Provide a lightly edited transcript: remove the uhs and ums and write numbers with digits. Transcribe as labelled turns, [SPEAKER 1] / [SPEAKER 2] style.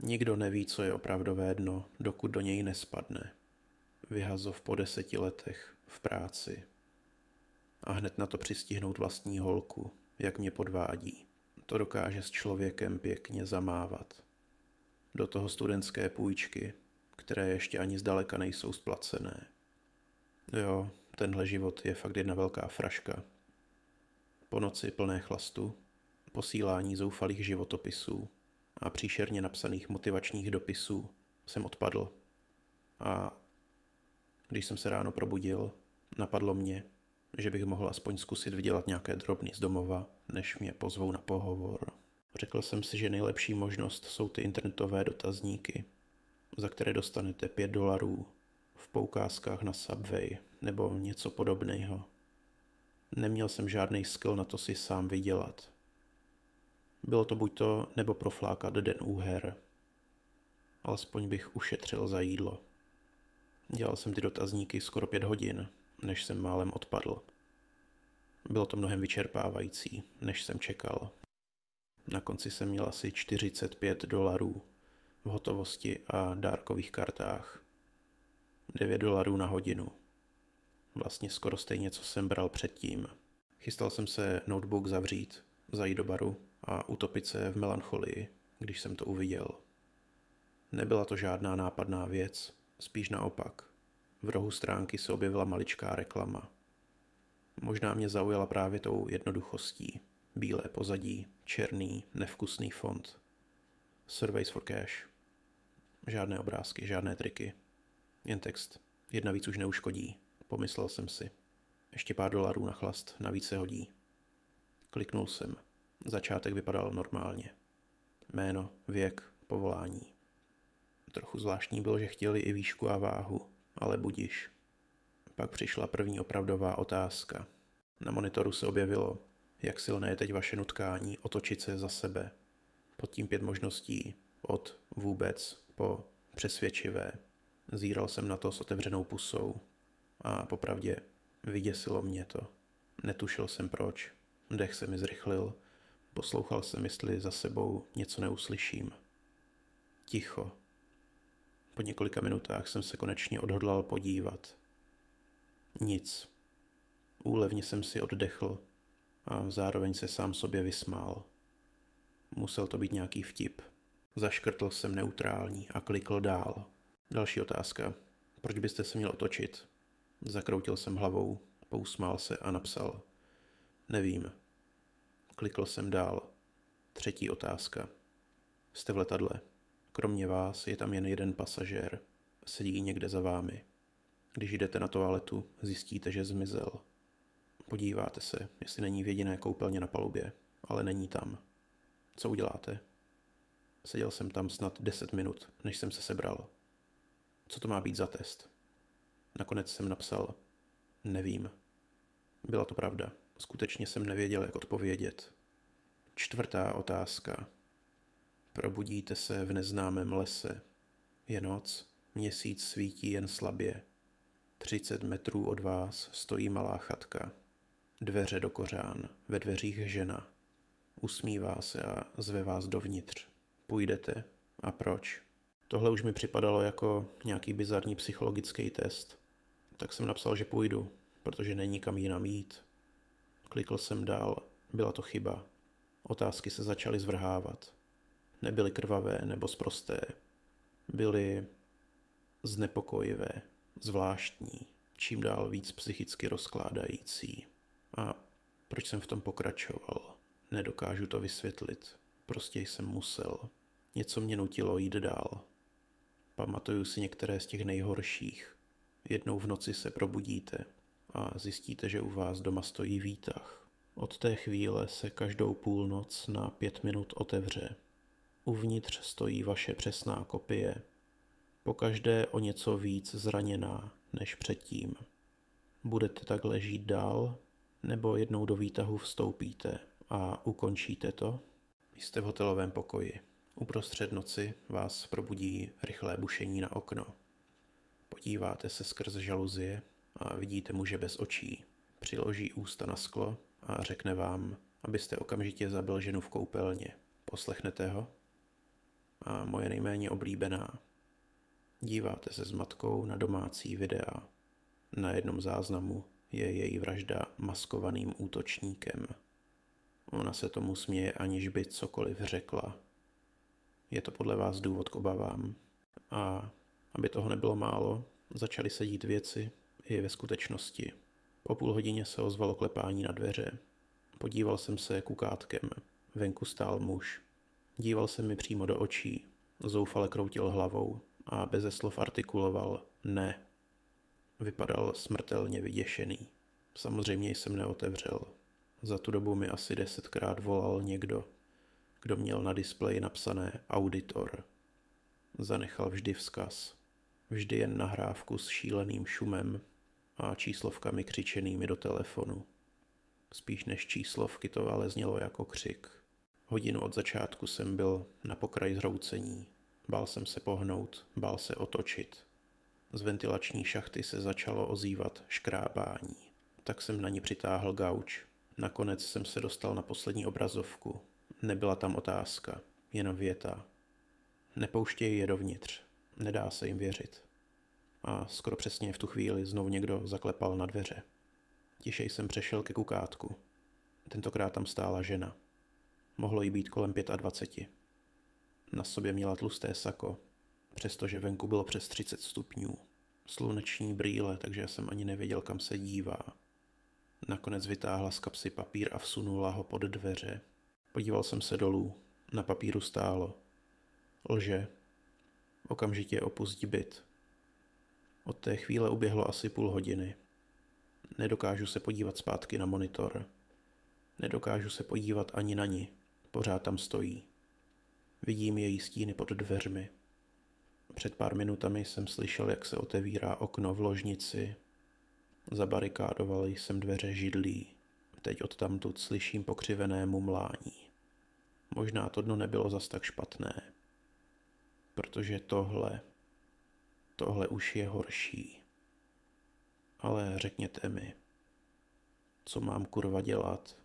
[SPEAKER 1] Nikdo neví, co je opravdové dno, dokud do něj nespadne. Vyhazov po 10 letech v práci. A hned na to přistihnout vlastní holku, jak mě podvádí. To dokáže s člověkem pěkně zamávat. Do toho studentské půjčky, které ještě ani zdaleka nejsou splacené. Jo, tenhle život je fakt jedna velká fraška. Po noci plné chlastu, posílání zoufalých životopisů a příšerně napsaných motivačních dopisů jsem odpadl. A když jsem se ráno probudil, napadlo mě, že bych mohl aspoň zkusit vydělat nějaké drobny z domova, než mě pozvou na pohovor. Řekl jsem si, že nejlepší možnost jsou ty internetové dotazníky, za které dostanete $5 v poukázkách na Subway nebo něco podobného. Neměl jsem žádný skill na to si sám vydělat. Bylo to buď to, nebo proflákat den u her. Alespoň bych ušetřil za jídlo. Dělal jsem ty dotazníky skoro 5 hodin, než jsem málem odpadl. Bylo to mnohem vyčerpávající, než jsem čekal. Na konci jsem měl asi $45 v hotovosti a dárkových kartách. $9 na hodinu. Vlastně skoro stejně, co jsem bral předtím. Chystal jsem se notebook zavřít, zajít do baru a utopit se v melancholii, když jsem to uviděl. Nebyla to žádná nápadná věc, spíš naopak. V rohu stránky se objevila maličká reklama. Možná mě zaujala právě tou jednoduchostí. Bílé pozadí, černý, nevkusný font. Surveys for cash. Žádné obrázky, žádné triky. Jen text. Jedna víc už neuškodí. Pomyslel jsem si. Ještě pár dolarů na chlast, navíc se hodí. Kliknul jsem. Začátek vypadal normálně. Jméno, věk, povolání. Trochu zvláštní bylo, že chtěli i výšku a váhu, ale budiš. Pak přišla první opravdová otázka. Na monitoru se objevilo, jak silné je teď vaše nutkání otočit se za sebe. Pod tím 5 možností, od vůbec po přesvědčivé. Zíral jsem na to s otevřenou pusou a popravdě vyděsilo mě to. Netušil jsem proč. Dech se mi zrychlil, poslouchal jsem, jestli za sebou něco neuslyším. Ticho. Po několika minutách jsem se konečně odhodlal podívat. Nic. Úlevně jsem si oddechl a zároveň se sám sobě vysmál. Musel to být nějaký vtip. Zaškrtl jsem neutrální a klikl dál. Další otázka. Proč byste se měl otočit? Zakroutil jsem hlavou, pousmál se a napsal. Nevím. Klikl jsem dál. Třetí otázka. Jste v letadle. Kromě vás je tam jen jeden pasažér. Sedí někde za vámi. Když jdete na toaletu, zjistíte, že zmizel. Podíváte se, jestli není v jediné koupelně na palubě, ale není tam. Co uděláte? Seděl jsem tam snad 10 minut, než jsem se sebral. Co to má být za test? Nakonec jsem napsal, nevím. Byla to pravda. Skutečně jsem nevěděl, jak odpovědět. Čtvrtá otázka. Probudíte se v neznámém lese. Je noc, měsíc svítí jen slabě. 30 metrů od vás stojí malá chatka. Dveře do kořán, ve dveřích žena. Usmívá se a zve vás dovnitř. Půjdete? A proč? Tohle už mi připadalo jako nějaký bizarní psychologický test. Tak jsem napsal, že půjdu, protože není kam jinam jít. Klikl jsem dál, byla to chyba. Otázky se začaly zvrhávat. Nebyly krvavé nebo sprosté. Byly znepokojivé, zvláštní, čím dál víc psychicky rozkládající. A proč jsem v tom pokračoval? Nedokážu to vysvětlit. Prostě jsem musel. Něco mě nutilo jít dál. Pamatuju si některé z těch nejhorších. Jednou v noci se probudíte a zjistíte, že u vás doma stojí výtah. Od té chvíle se každou půlnoc na 5 minut otevře. Uvnitř stojí vaše přesná kopie. Pokaždé o něco víc zraněná než předtím. Budete takhle žít dál, nebo jednou do výtahu vstoupíte a ukončíte to? Jste v hotelovém pokoji. Uprostřed noci vás probudí rychlé bušení na okno. Podíváte se skrz žaluzie a vidíte muže bez očí. Přiloží ústa na sklo a řekne vám, abyste okamžitě zabil ženu v koupelně. Poslechnete ho? a moje nejméně oblíbená. Díváte se s matkou na domácí videa. Na jednom záznamu je její vražda maskovaným útočníkem. Ona se tomu směje, aniž by cokoliv řekla. Je to podle vás důvod k obavám? A aby toho nebylo málo, začaly se dít věci i ve skutečnosti. Po půl hodině se ozvalo klepání na dveře. Podíval jsem se kukátkem. Venku stál muž. Díval se mi přímo do očí, zoufale kroutil hlavou a beze slov artikuloval ne. Vypadal smrtelně vyděšený. Samozřejmě jsem neotevřel. Za tu dobu mi asi 10krát volal někdo, kdo měl na displeji napsané auditor. Zanechal vždy vzkaz. Vždy jen nahrávku s šíleným šumem a číslovkami křičenými do telefonu. Spíš než číslovky to ale znělo jako křik. Hodinu od začátku jsem byl na pokraji zhroucení. Bál jsem se pohnout, bál se otočit. Z ventilační šachty se začalo ozývat škrábání. Tak jsem na ní přitáhl gauč. Nakonec jsem se dostal na poslední obrazovku. Nebyla tam otázka, jen věta. Nepouštěj je dovnitř, nedá se jim věřit. A skoro přesně v tu chvíli znovu někdo zaklepal na dveře. Tišej jsem přešel ke kukátku. Tentokrát tam stála žena. Mohlo jí být kolem 25. Na sobě měla tlusté sako, přestože venku bylo přes 30 stupňů. Sluneční brýle, takže jsem ani nevěděl, kam se dívá. Nakonec vytáhla z kapsy papír a vsunula ho pod dveře. Podíval jsem se dolů. Na papíru stálo. Lže. Okamžitě opustí byt. Od té chvíle uběhlo asi půl hodiny. Nedokážu se podívat zpátky na monitor. Nedokážu se podívat ani na ní. Pořád tam stojí. Vidím její stíny pod dveřmi. Před pár minutami jsem slyšel, jak se otevírá okno v ložnici. Zabarikádoval jsem dveře židlí. Teď odtamtud slyším pokřivené mumlání. Možná to dno nebylo zas tak špatné. Protože tohle už je horší. Ale řekněte mi, co mám kurva dělat?